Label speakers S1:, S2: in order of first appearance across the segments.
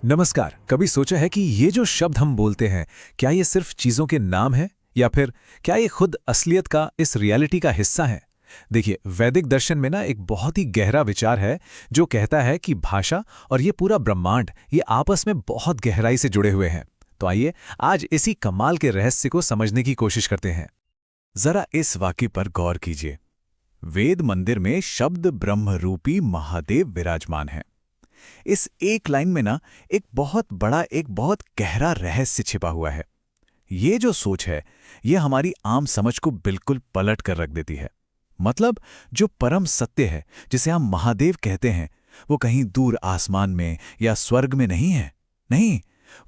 S1: नमस्कार। कभी सोचा है कि ये जो शब्द हम बोलते हैं, क्या ये सिर्फ चीजों के नाम है या फिर क्या ये खुद असलियत का, इस रियलिटी का हिस्सा है? देखिए, वैदिक दर्शन में ना एक बहुत ही गहरा विचार है जो कहता है कि भाषा और ये पूरा ब्रह्मांड ये आपस में बहुत गहराई से जुड़े हुए हैं। तो आइए आज इसी कमाल के रहस्य को समझने की कोशिश करते हैं। जरा इस वाक्य पर गौर कीजिए। वेद मंदिर में शब्द ब्रह्म रूपी महादेव विराजमान है। इस एक लाइन में ना एक बहुत गहरा रहस्य छिपा हुआ है। ये जो सोच है, ये हमारी आम समझ को बिल्कुल पलट कर रख देती है। मतलब जो परम सत्य है, जिसे हम महादेव कहते हैं, वो कहीं दूर आसमान में या स्वर्ग में नहीं है। नहीं,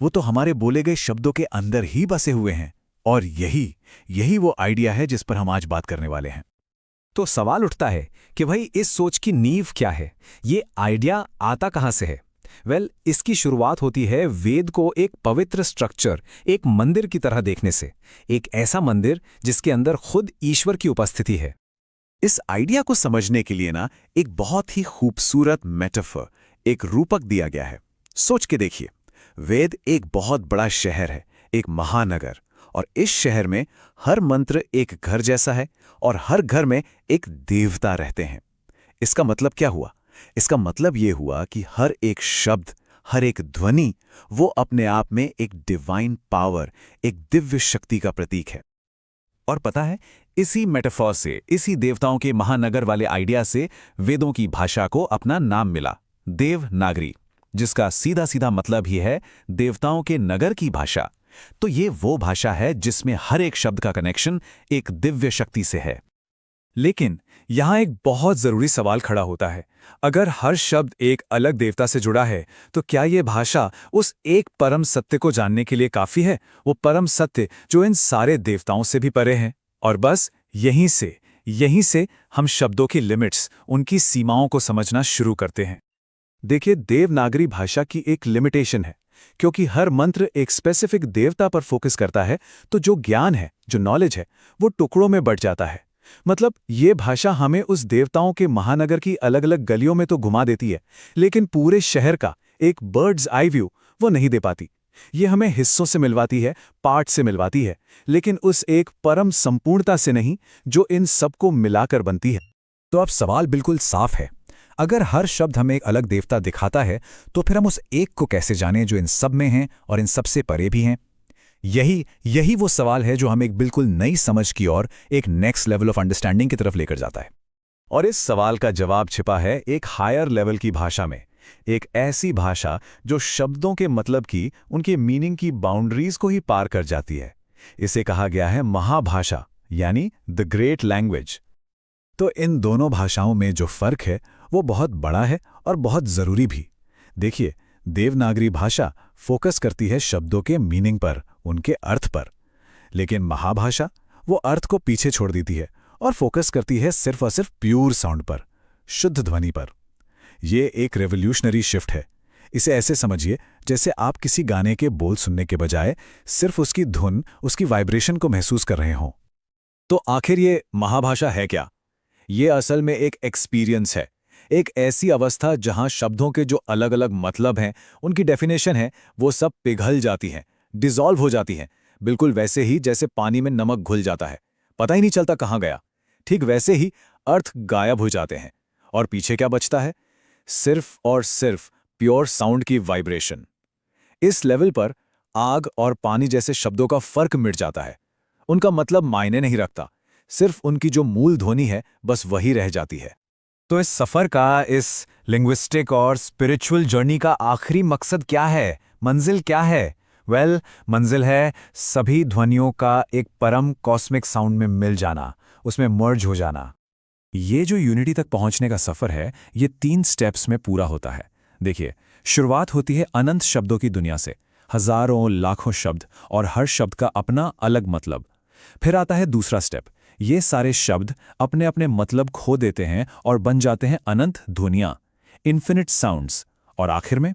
S1: वो तो हमारे बोले गए शब्दों के अंदर ही बसे हुए हैं। और यही वो आइडिया है जिस पर हम आज बात करने वाले हैं।
S2: तो सवाल उठता है कि भाई इस सोच की नींव क्या है? ये आइडिया आता कहाँ से है? इसकी शुरुआत होती है वेद को एक पवित्र स्ट्रक्चर, एक मंदिर की तरह देखने से। एक ऐसा मंदिर जिसके अंदर खुद ईश्वर की उपस्थिति है।
S3: इस आइडिया को समझने के लिए ना एक बहुत ही खूबसूरत मेटाफर, एक रूपक दिया गया है। सोच के देखिए, वेद एक बहुत बड़ा शहर है, एक महानगर, और इस शहर में हर मंत्र एक घर जैसा है और हर घर में एक देवता रहते हैं। इसका मतलब क्या हुआ? इसका मतलब ये हुआ कि हर एक शब्द, हर एक ध्वनि, वो अपने आप में एक डिवाइन पावर, एक दिव्य शक्ति का प्रतीक है।
S1: और पता है, इसी मेटाफॉर से, इसी देवताओं के महानगर वाले आइडिया से वेदों की भाषा को अपना नाम मिला, देवनागरी, जिसका सीधा सीधा मतलब ही है देवताओं के नगर की भाषा। तो ये वो भाषा है जिसमें हर एक शब्द का कनेक्शन एक दिव्य शक्ति से है।
S2: लेकिन यहाँ एक बहुत जरूरी सवाल खड़ा होता है। अगर हर शब्द एक अलग देवता से जुड़ा है, तो क्या ये भाषा उस एक परम सत्य को जानने के लिए काफी है? वो परम सत्य जो इन सारे देवताओं से भी परे है। और बस यहीं से हम शब्दों की लिमिट्स, उनकी सीमाओं को समझना शुरू करते हैं।
S1: देखिए, देवनागरी भाषा की एक लिमिटेशन है, क्योंकि हर मंत्र एक स्पेसिफिक देवता पर फोकस करता है, तो जो ज्ञान है, जो नॉलेज है, वो टुकड़ों में बंट जाता है। मतलब ये भाषा हमें उस देवताओं के महानगर की अलग अलग गलियों में तो घुमा देती है, लेकिन पूरे शहर का एक बर्ड्स आई व्यू वो नहीं दे पाती। ये हमें हिस्सों से मिलवाती है, पार्ट से मिलवाती है, लेकिन उस एक परम संपूर्णता से नहीं जो इन सबको मिलाकर बनती है।
S2: तो अब सवाल बिल्कुल साफ है। अगर हर शब्द हमें एक अलग देवता दिखाता है, तो फिर हम उस एक को कैसे जानें जो इन सब में हैं और इन सबसे परे भी हैं? यही वो सवाल है जो हमें एक बिल्कुल नई समझ की और एक नेक्स्ट लेवल ऑफ अंडरस्टैंडिंग की तरफ लेकर जाता है।
S1: और इस सवाल का जवाब छिपा है एक हायर लेवल की भाषा में, एक ऐसी भाषा जो शब्दों के मतलब की, उनके मीनिंग की बाउंड्रीज को ही पार कर जाती है। इसे कहा गया है महाभाषा, यानी द ग्रेट लैंग्वेज।
S2: तो इन दोनों भाषाओं में जो फर्क है वो बहुत बड़ा है और बहुत जरूरी भी। देखिए, देवनागरी भाषा फोकस करती है शब्दों के मीनिंग पर, उनके अर्थ पर, लेकिन महाभाषा वो अर्थ को पीछे छोड़ देती है और फोकस करती है सिर्फ और सिर्फ प्योर साउंड पर, शुद्ध ध्वनि पर। ये एक रेवोल्यूशनरी शिफ्ट है। इसे ऐसे समझिए जैसे आप किसी गाने के बोल सुनने के बजाय सिर्फ उसकी धुन, उसकी वाइब्रेशन को महसूस कर रहे हों।
S1: तो आखिर ये महाभाषा है क्या? ये असल में एक एक्सपीरियंस है, एक ऐसी अवस्था जहां शब्दों के जो अलग अलग मतलब हैं, उनकी डेफिनेशन है, वो सब पिघल जाती हैं, डिसॉल्व हो जाती हैं, बिल्कुल वैसे ही जैसे पानी में नमक घुल जाता है, पता ही नहीं चलता कहाँ गया। ठीक वैसे ही अर्थ गायब हो जाते हैं और पीछे क्या बचता है? सिर्फ और सिर्फ प्योर साउंड की वाइब्रेशन। इस लेवल पर आग और पानी जैसे शब्दों का फर्क मिट जाता है। उनका मतलब मायने नहीं रखता, सिर्फ उनकी जो मूल ध्वनि है बस वही रह जाती है।
S2: तो इस सफर का, इस लिंग्विस्टिक और स्पिरिचुअल जर्नी का आखिरी मकसद क्या है? मंजिल क्या है? मंजिल है सभी ध्वनियों का एक परम कॉस्मिक साउंड में मिल जाना, उसमें मर्ज हो जाना। ये जो यूनिटी तक पहुंचने का सफर है, ये 3 स्टेप्स में पूरा होता है। देखिए, शुरुआत होती है अनंत शब्दों की दुनिया से, हजारों लाखों शब्द और हर शब्द का अपना अलग मतलब। फिर आता है दूसरा स्टेप। ये सारे शब्द अपने अपने मतलब खो देते हैं और बन जाते हैं अनंत ध्वनियां, इन्फिनिट साउंड्स। और आखिर में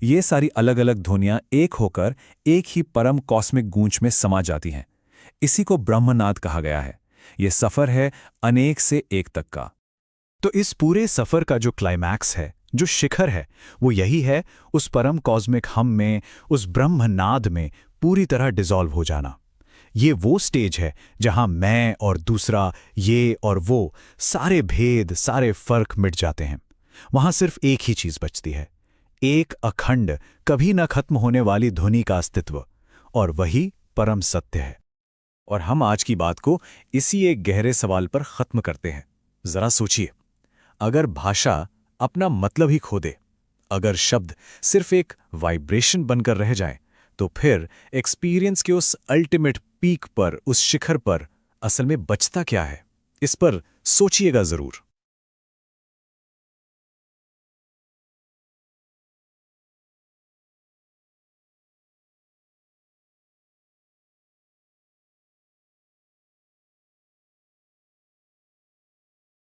S2: ये सारी अलग अलग ध्वनियां एक होकर एक ही परम कॉस्मिक गूंज में समा जाती हैं। इसी को ब्रह्मनाद कहा गया है। ये सफर है अनेक से एक तक का।
S1: तो इस पूरे सफर का जो क्लाइमैक्स है,
S2: जो शिखर है वो यही है, उस परम कॉस्मिक हम में, उस ब्रह्मनाद में पूरी तरह डिसॉल्व हो जाना। ये वो स्टेज है जहां मैं और दूसरा, ये और वो, सारे भेद, सारे फर्क मिट जाते हैं। वहां सिर्फ एक ही चीज बचती है, एक अखंड, कभी न खत्म होने वाली ध्वनि का अस्तित्व, और वही परम सत्य है।
S1: और हम आज की बात को इसी एक गहरे सवाल पर खत्म करते हैं। जरा सोचिए, अगर भाषा अपना मतलब ही खो दे, अगर शब्द सिर्फ एक वाइब्रेशन बनकर रह जाएं, तो फिर एक्सपीरियंस के उस अल्टीमेट पीक पर, उस शिखर पर असल में बचता क्या है? इस पर सोचिएगा जरूर।